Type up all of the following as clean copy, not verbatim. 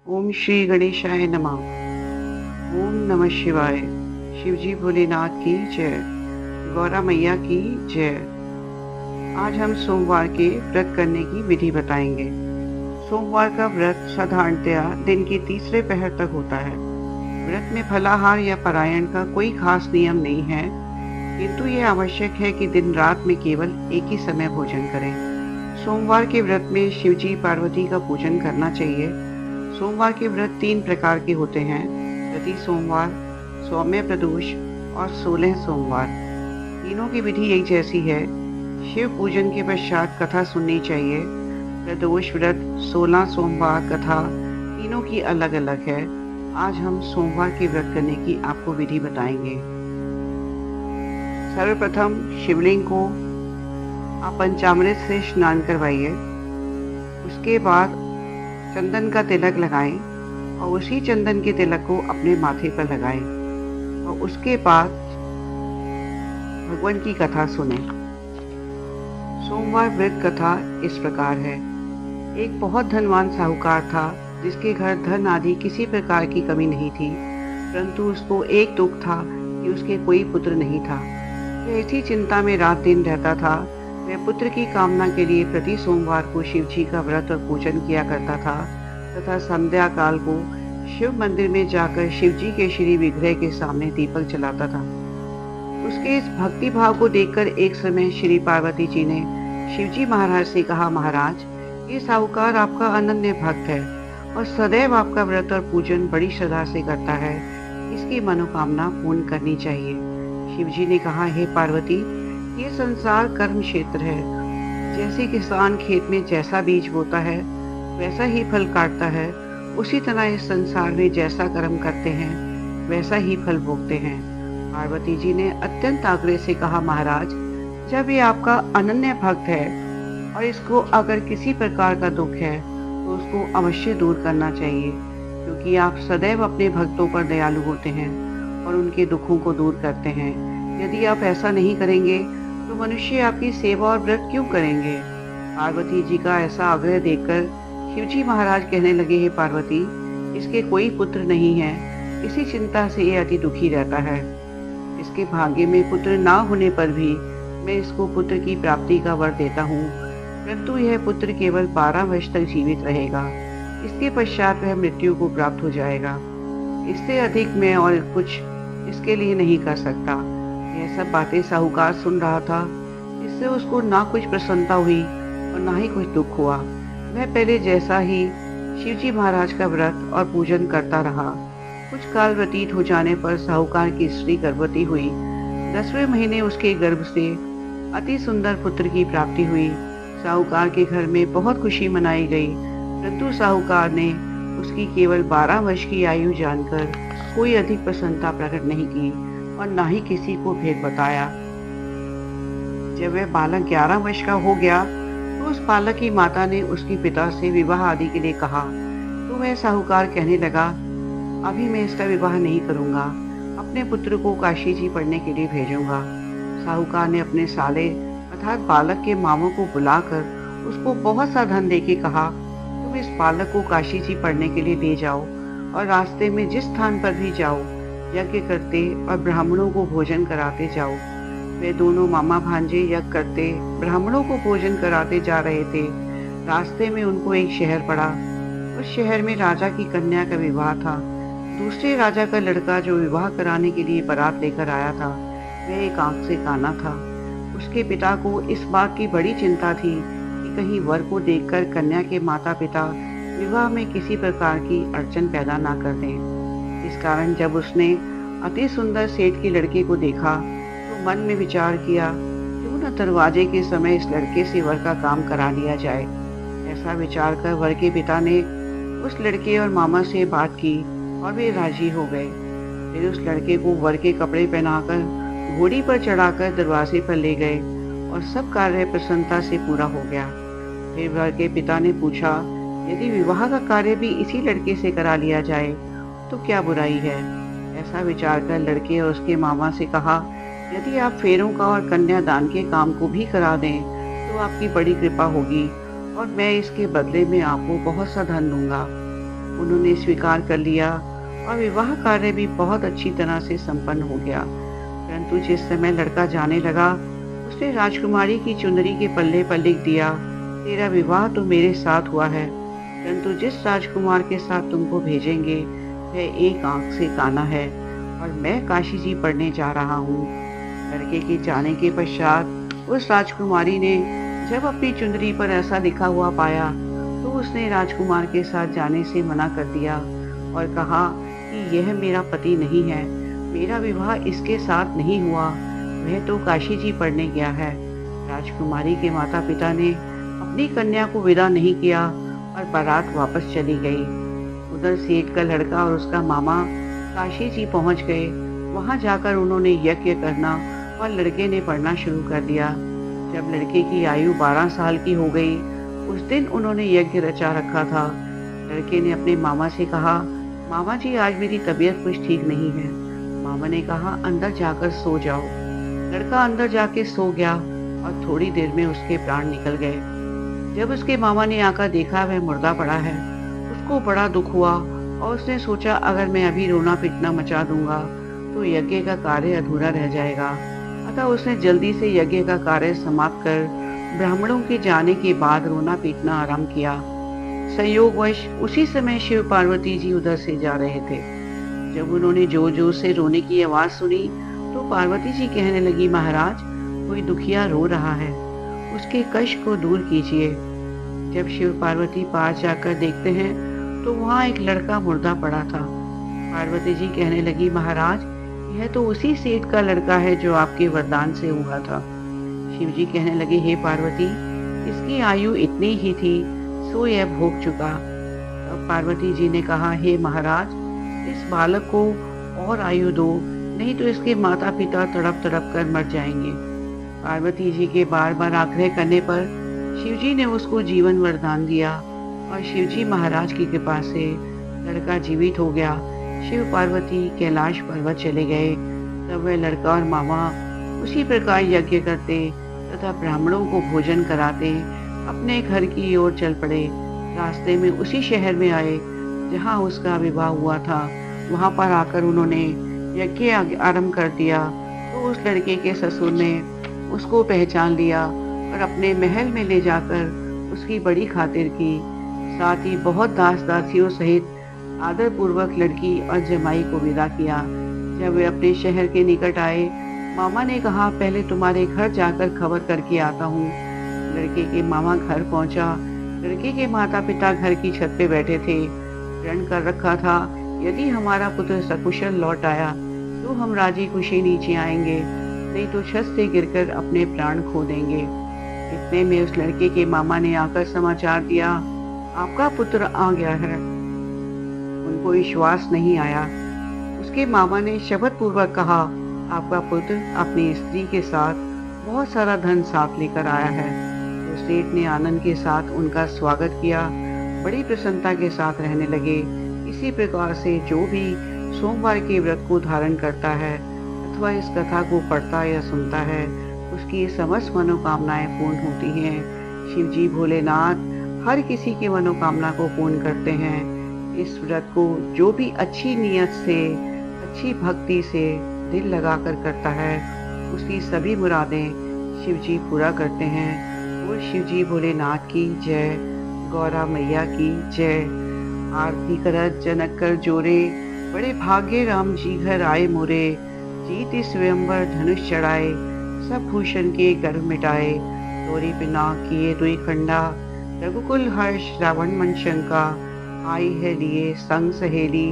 ओम श्री गणेशाय नमः। ओम नमः शिवाय। शिवजी भोलेनाथ की जय। गौरा मैया की जय। आज हम सोमवार के व्रत करने की विधि बताएंगे। सोमवार का व्रत साधारणतया दिन के तीसरे पहर तक होता है। व्रत में फलाहार या पारायण का कोई खास नियम नहीं है, किंतु यह आवश्यक है कि दिन रात में केवल एक ही समय भोजन करें। सोमवार के व्रत में शिवजी पार्वती का पूजन करना चाहिए। सोमवार के व्रत 3 प्रकार के होते हैं: प्रति सोमवार, सौम्य प्रदोष और 16 सोमवार। तीनों की विधि एक जैसी है। शिव पूजन के पश्चात कथा सुननी चाहिए। प्रदोष व्रत, 16 सोमवार कथा तीनों की अलग अलग है। आज हम सोमवार के व्रत करने की आपको विधि बताएंगे। सर्वप्रथम शिवलिंग को आप पंचामृत से स्नान करवाइए। उसके बाद चंदन का तिलक लगाएं और उसी चंदन के तिलक को अपने माथे पर लगाएं और उसके बाद भगवान की कथा सुने। सोमवार व्रत कथा इस प्रकार है। एक बहुत धनवान साहूकार था, जिसके घर धन आदि किसी प्रकार की कमी नहीं थी, परंतु उसको एक दुख था कि उसके कोई पुत्र नहीं था। वह इसी चिंता में रात दिन रहता था। वह पुत्र की कामना के लिए प्रति सोमवार को शिव जी का व्रत और पूजन किया करता था तथा संध्या काल को शिव मंदिर में जाकर शिव जी के श्री विग्रह के सामने दीपक जलाता था। उसके इस भक्ति भाव को देखकर एक समय श्री पार्वती जी ने शिवजी महाराज से कहा, महाराज, ये साहूकार आपका अनन्य भक्त है और सदैव आपका व्रत और पूजन बड़ी श्रद्धा से करता है। इसकी मनोकामना पूर्ण करनी चाहिए। शिवजी ने कहा, हे पार्वती, ये संसार कर्म क्षेत्र है। जैसे किसान खेत में जैसा बीज बोता है वैसा ही फल काटता है, उसी तरह इस संसार में जैसा कर्म करते हैं वैसा ही फल भोगते हैं। पार्वती जी ने अत्यंत आग्रह से कहा, महाराज, जब ये आपका अनन्य भक्त है और इसको अगर किसी प्रकार का दुख है तो उसको अवश्य दूर करना चाहिए, क्योंकि आप सदैव अपने भक्तों पर दयालु होते हैं और उनके दुखों को दूर करते हैं। यदि आप ऐसा नहीं करेंगे तो मनुष्य आपकी सेवा और व्रत क्यों करेंगे? पार्वती जी का ऐसा आग्रह देखकर शिवजी महाराज कहने लगे, हे पार्वती, इसके कोई पुत्र नहीं है, इसी चिंता से ये अति दुखी रहता है। इसके भाग्य में पुत्र ना होने पर भी मैं इसको पुत्र की प्राप्ति का वर देता हूँ, परंतु यह पुत्र केवल 12 वर्ष तक जीवित रहेगा। इसके पश्चात वह मृत्यु को प्राप्त हो जाएगा। इससे अधिक मैं और कुछ इसके लिए नहीं कर सकता। यह सब बातें साहूकार सुन रहा था। इससे उसको ना कुछ प्रसन्नता हुई और ना ही कुछ दुख हुआ। वह पहले जैसा ही शिवजी महाराज का व्रत और पूजन करता रहा। कुछ काल व्यतीत हो जाने पर साहूकार की स्त्री गर्भवती हुई। 10वें महीने उसके गर्भ से अति सुंदर पुत्र की प्राप्ति हुई। साहूकार के घर में बहुत खुशी मनाई गई, परंतु साहूकार ने उसकी केवल 12 वर्ष की आयु जानकर कोई अधिक प्रसन्नता प्रकट नहीं की और ना ही किसी को भेद बताया। जब वह बालक 11 वर्ष का हो गया तो उस बालक की माता ने उसके पिता से विवाह आदि के लिए कहा, तो वह साहूकार कहने लगा, अभी मैं इसका विवाह नहीं करूंगा, अपने पुत्र को काशी जी पढ़ने के लिए भेजूंगा। साहूकार ने अपने साले अर्थात बालक के मामों को बुलाकर उसको बहुत सा धन देके कहा, तुम इस बालक को काशी जी पढ़ने के लिए ले जाओ और रास्ते में जिस स्थान पर भी जाओ यज्ञ करते और ब्राह्मणों को भोजन कराते जाओ। वे दोनों मामा भांजे यज्ञ करते ब्राह्मणों को भोजन कराते जा रहे थे। रास्ते में उनको एक शहर पड़ा। उस शहर में राजा की कन्या का विवाह था। दूसरे राजा का लड़का जो विवाह कराने के लिए बारात लेकर आया था, वह एक आंख से काना था। उसके पिता को इस बात की बड़ी चिंता थी कि कहीं वर को देखकर कन्या के माता पिता विवाह में किसी प्रकार की अड़चन पैदा ना कर दें। इस कारण जब उसने अति सुंदर सेठ की लड़के को देखा तो मन में विचार किया, क्यों न दरवाजे के समय इस लड़के से वर का काम करा लिया जाए। ऐसा विचार कर वर के पिता ने उस लड़के और मामा से बात की और वे राजी हो गए। फिर उस लड़के को वर के कपड़े पहनाकर घोड़ी पर चढ़ाकर दरवाजे पर ले गए और सब कार्य प्रसन्नता से पूरा हो गया। फिर वर के पिता ने पूछा, यदि विवाह का कार्य भी इसी लड़के से करा लिया जाए तो क्या बुराई है? ऐसा विचार कर लड़के और उसके मामा से कहा, यदि आप फेरों का और कन्यादान के काम को भी करा दें तो आपकी बड़ी कृपा होगी और मैं इसके बदले में आपको बहुत सा धन दूंगा। उन्होंने स्वीकार कर लिया और विवाह कार्य भी बहुत अच्छी तरह से संपन्न हो गया। परंतु जिस समय लड़का जाने लगा, उसने राजकुमारी की चुनरी के पल्ले पर लिख दिया, तेरा विवाह तो मेरे साथ हुआ है, परंतु जिस राजकुमार के साथ तुमको भेजेंगे वह एक आंख से काना है और मैं काशी जी पढ़ने जा रहा हूँ। लड़के के जाने के पश्चात उस राजकुमारी ने जब अपनी चुनरी पर ऐसा लिखा हुआ पाया तो उसने राजकुमार के साथ जाने से मना कर दिया और कहा कि यह मेरा पति नहीं है, मेरा विवाह इसके साथ नहीं हुआ, वह तो काशी जी पढ़ने गया है। राजकुमारी के माता पिता ने अपनी कन्या को विदा नहीं किया और बारात वापस चली गई। उधर सेठ का लड़का और उसका मामा काशी जी पहुंच गए। वहां जाकर उन्होंने यज्ञ करना और लड़के ने पढ़ना शुरू कर दिया। जब लड़के की आयु 12 साल की हो गई, उस दिन उन्होंने यज्ञ रचा रखा था। लड़के ने अपने मामा से कहा, मामा जी आज मेरी तबीयत कुछ ठीक नहीं है। मामा ने कहा, अंदर जाकर सो जाओ। लड़का अंदर जाके सो गया और थोड़ी देर में उसके प्राण निकल गए। जब उसके मामा ने आकर देखा वह मुर्दा पड़ा है, उसको बड़ा दुख हुआ और उसने सोचा अगर मैं अभी रोना पीटना मचा दूंगा तो यज्ञ का कार्य अधूरा रह जाएगा। अतः उसने जल्दी से यज्ञ का कार्य समाप्त कर ब्राह्मणों के जाने के बाद रोना पीटना आरंभ किया। संयोगवश उसी समय शिव पार्वती जी उधर से जा रहे थे। जब उन्होंने जोर जोर से रोने की आवाज सुनी तो पार्वती जी कहने लगी, महाराज कोई दुखिया रो रहा है, उसके कष्ट को दूर कीजिए। जब शिव पार्वती पास जाकर देखते हैं तो वहाँ एक लड़का मुर्दा पड़ा था। पार्वती जी कहने लगी, महाराज यह तो उसी सेठ का लड़का है जो आपके वरदान से हुआ था। शिव जी कहने लगे, हे पार्वती, इसकी आयु इतनी ही थी सो यह भोग चुका। तब पार्वती जी ने कहा, हे महाराज इस बालक को और आयु दो, नहीं तो इसके माता पिता तड़प तड़प कर मर जाएंगे। पार्वती जी के बार बार आग्रह करने पर शिव जी ने उसको जीवन वरदान दिया और शिव जी महाराज की कृपा से लड़का जीवित हो गया। शिव पार्वती कैलाश पर्वत चले गए। तब वह लड़का और मामा उसी प्रकार यज्ञ करते तथा ब्राह्मणों को भोजन कराते अपने घर की ओर चल पड़े। रास्ते में उसी शहर में आए जहाँ उसका विवाह हुआ था। वहाँ पर आकर उन्होंने यज्ञ आरंभ कर दिया तो उस लड़के के ससुर ने उसको पहचान लिया और अपने महल में ले जाकर उसकी बड़ी खातिर की। साथ ही बहुत दास दासियों सहित आदर पूर्वक लड़की और जमाई को विदा किया। जब वे अपने शहर के निकट आए, मामा ने कहा, पहले तुम्हारे घर जाकर खबर करके आता हूँ। लड़के के मामा घर पहुंचा। लड़के के माता पिता घर की छत पे बैठे थे। प्रण कर रखा था, यदि हमारा पुत्र सकुशल लौट आया तो हम राजी खुशी नीचे आएंगे, नहीं तो छत से गिरकर अपने प्राण खो देंगे। इतने में उस लड़के के मामा ने आकर समाचार दिया, आपका पुत्र आ गया है। उनको विश्वास नहीं आया। उसके मामा ने शपथ पूर्वक कहा, आपका पुत्र अपनी स्त्री के साथ बहुत सारा धन साथ लेकर आया है। तो सेठ ने आनंद के साथ उनका स्वागत किया, बड़ी प्रसन्नता के साथ रहने लगे। इसी प्रकार से जो भी सोमवार के व्रत को धारण करता है अथवा इस कथा को पढ़ता या सुनता है, उसकी समस्त मनोकामनाएं पूर्ण होती हैं। शिव जी भोलेनाथ हर किसी की मनोकामना को पूर्ण करते हैं। इस व्रत को जो भी अच्छी नीयत से, अच्छी भक्ति से दिल लगाकर करता है, उसकी सभी मुरादें शिव जी पूरा करते हैं। और शिव जी भोलेनाथ की जय, गौरा मैया की जय। आरती करत जनक कर जोरे, बड़े भाग्य राम जी घर आए मोरे। जीत स्वयंवर धनुष चढ़ाए, सब भूषण के गर्भ मिटाए। तोरी बिना किए दुई खंडा, रघुकुल हर्ष रावण मन शंका। आई है लिए संग सहेली,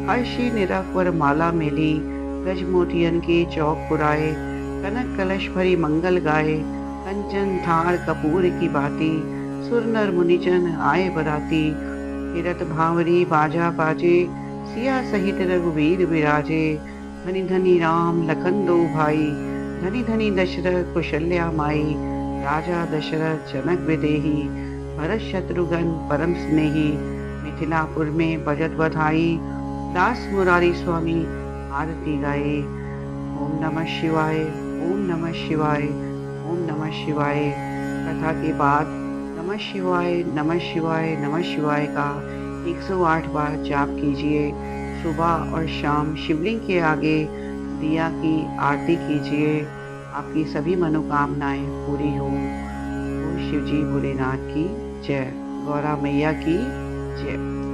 हर्षी निरखवर माला मेली। गज मोतियन के चौक पुराए, कनक कलश भरी मंगल गाए। कंचन थार कपूर की बाती, सुर नर मुनिजन आए बराती। हिरत भावरी बाजा बाजे, सिया सहित रघुवीर विराजे। धनी धनी राम लखन दो भाई, धनी धनी दशरथ कुशल्या माई। राजा दशरथ जनक विदेही, भरत शत्रुघ्न परम स्नेही। मिथिलापुर में बजत बधाई, दास मुरारी स्वामी आरती गाए। ओम नमः शिवाय, ओम नमः शिवाय, ओम नमः शिवाय। कथा के बाद नमः शिवाय, नमः शिवाय, नमः शिवाय का 108 बार जाप कीजिए। सुबह और शाम शिवलिंग के आगे दिया की आरती कीजिए। आपकी सभी मनोकामनाएं पूरी हो। ओम शिव जी भोलेनाथ की जय। गौरा मैया की जय।